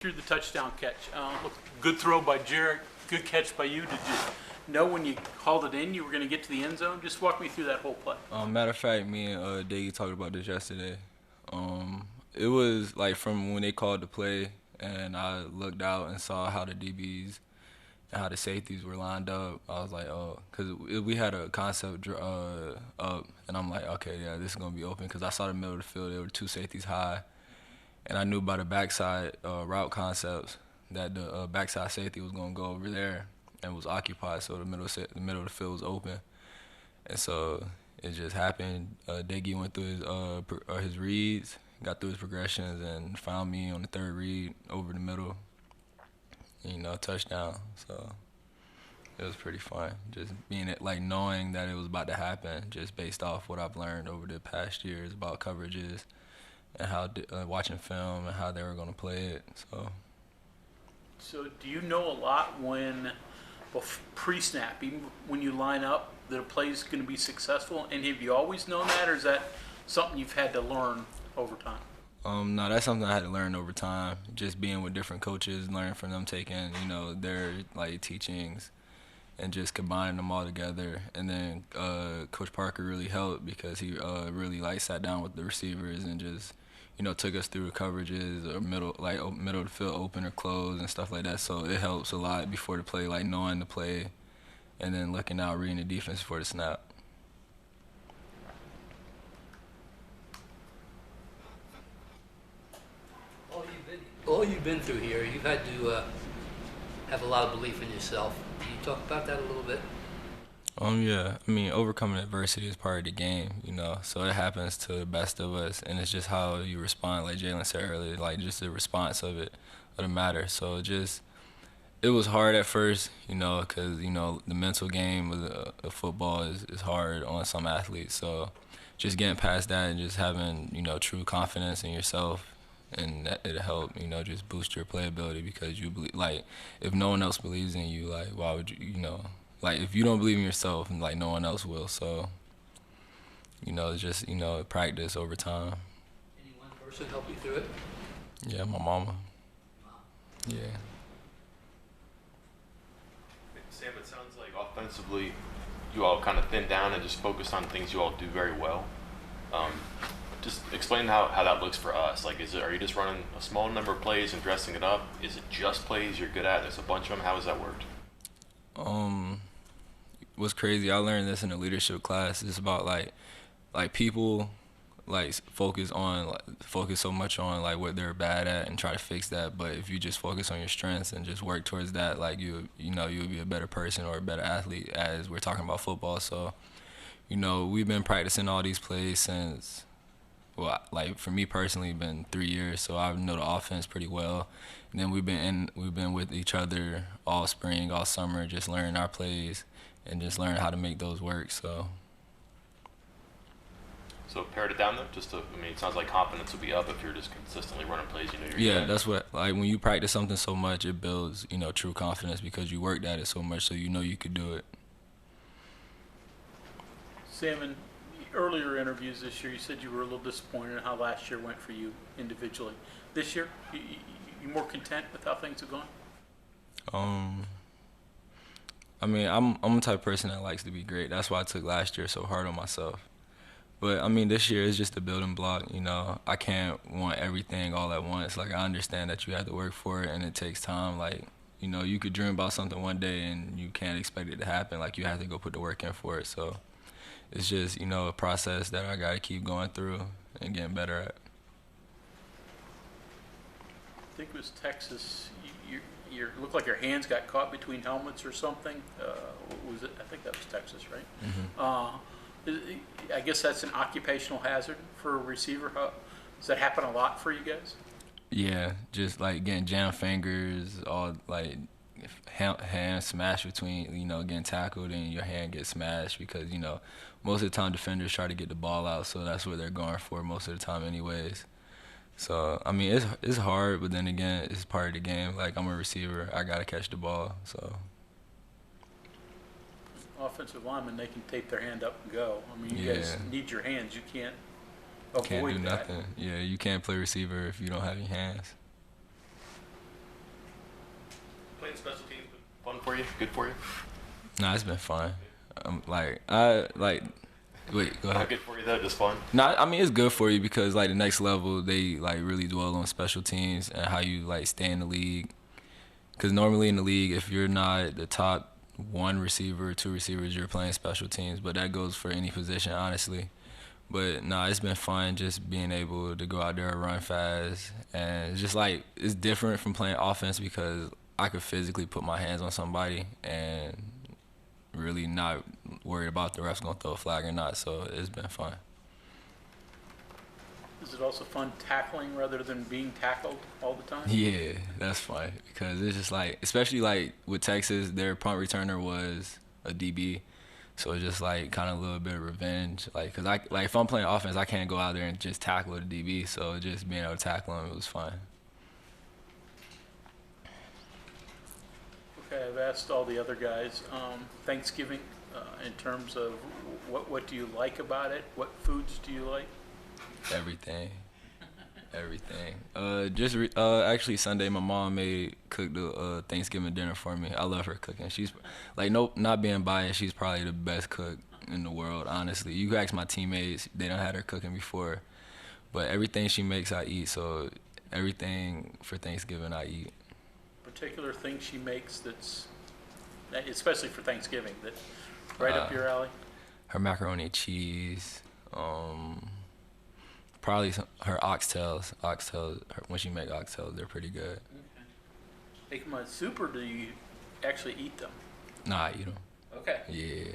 Through the touchdown catch. Look, good throw by Jarrett, good catch by you. Did you know when you hauled it in you were going to get to the end zone? Just walk me through that whole play. Matter of fact, me and Diggy talked about this yesterday. It was like from when they called the play, and I looked out and saw how the DBs and how the safeties were lined up. I was like, oh, because we had a concept up, and I'm like, okay, yeah, this is gonna be open. Because I saw the middle of the field, there were two safeties high, and I knew by the backside route concepts that the backside safety was gonna go over there and was occupied, so the middle of the field was open. And so it just happened. Diggy went through his reads, got through his progressions, and found me on the third read over the middle. Touchdown. So it was pretty fun. Just being it, like knowing that it was about to happen, just based off what I've learned over the past years about coverages and how watching film and how they were gonna play it. So do you know a lot when, well, pre-snap, even when you line up, that a play is going to be successful? And have you always known that, or is that something you've had to learn over time? No, that's something I had to learn over time. Just being with different coaches, learning from them, taking their like teachings, and just combining them all together. And then Coach Parker really helped because he really like sat down with the receivers and just took us through the coverages or middle of the field open or close and stuff like that. So it helps a lot before the play, like knowing the play, and then looking out, reading the defense before the snap. All you've been through here, you've had to have a lot of belief in yourself. Can you talk about that a little bit? Yeah. I mean, overcoming adversity is part of the game, so it happens to the best of us, and it's just how you respond, like Jalen said earlier, like just the response of the matter. So it was hard at first, because, the mental game of football is hard on some athletes. So just getting past that and just having, true confidence in yourself, and that it helped, just boost your playability because you believe, like, if no one else believes in you, like, why would like, if you don't believe in yourself, like, no one else will. So, it's just, practice over time. Any one person help you through it? Yeah, my mama. Yeah. Sam, it sounds like offensively you all kind of thinned down and just focused on things you all do very well. Just explain how that looks for us. Like, are you just running a small number of plays and dressing it up? Is it just plays you're good at? There's a bunch of them. How has that worked? What's crazy, I learned this in a leadership class. It's about like people like focus so much on like what they're bad at and try to fix that. But if you just focus on your strengths and just work towards that, like you'll be a better person or a better athlete, as we're talking about football. So, we've been practicing all these plays since, well, like for me personally, been 3 years. So I know the offense pretty well. And then we've been with each other all spring, all summer, just learning our plays and just learning how to make those work. So pared it down though. It sounds like confidence will be up if you're just consistently running plays. You're yeah, good. that's what, like, when you practice something so much, it builds true confidence because you worked at it so much, so you could do it. Sam, in earlier interviews this year, you said you were a little disappointed in how last year went for you individually. This year, you more content with how things have gone? I mean, I'm the type of person that likes to be great. That's why I took last year so hard on myself. But I mean, this year is just a building block. I can't want everything all at once. Like, I understand that you have to work for it and it takes time. Like, you could dream about something one day and you can't expect it to happen. Like, you have to go put the work in for it. So it's just, a process that I got to keep going through and getting better at. I think it was Texas. You looked like your hands got caught between helmets or something. Was it? I think that was Texas, right? Mm-hmm. I guess that's an occupational hazard for a receiver. Does that happen a lot for you guys? Yeah, just like getting jammed fingers, all like hand smashed between, getting tackled and your hand gets smashed because, most of the time defenders try to get the ball out, so that's what they're going for most of the time anyways. So, I mean, it's hard, but then again, it's part of the game. Like, I'm a receiver, I gotta catch the ball, so. Offensive linemen, they can tape their hand up and go. I mean, you guys need your hands. You can't avoid Can't do that. nothing. Yeah, you can't play receiver if you don't have your hands. playing special teams been fun for you? Good for you? Nah, it's been fun. Wait, go Not ahead. good for you though, just fun. Nah, I mean it's good for you because like the next level they like really dwell on special teams and how you like stay in the league. Because normally in the league, if you're not the top one receiver, two receivers, you're playing special teams. But that goes for any position, honestly. But nah, it's been fun just being able to go out there and run fast, and it's just like it's different from playing offense because I could physically put my hands on somebody and really not worried about the refs gonna throw a flag or not. So it's been fun. Is it also fun tackling rather than being tackled all the time? Yeah, that's fun because it's just like, especially like with Texas, their punt returner was a DB, so it's just like kind of a little bit of revenge. Like, cause if I'm playing offense, I can't go out there and just tackle the DB. So just being able to tackle him, it was fun. Okay, I've asked all the other guys. Thanksgiving, in terms of what do you like about it? What foods do you like? Everything. Actually Sunday my mom cooked the Thanksgiving dinner for me. I love her cooking. She's like, nope, not being biased, she's probably the best cook in the world, honestly. You can ask my teammates, they done had her cooking before. But everything she makes I eat, so everything for Thanksgiving I eat. Particular thing she makes especially for Thanksgiving, that right up your alley? Her macaroni and cheese, probably her oxtails. When she make oxtails, they're pretty good. Okay. Make them a soup, or do you actually eat them? Nah, I eat them. Okay. Yeah.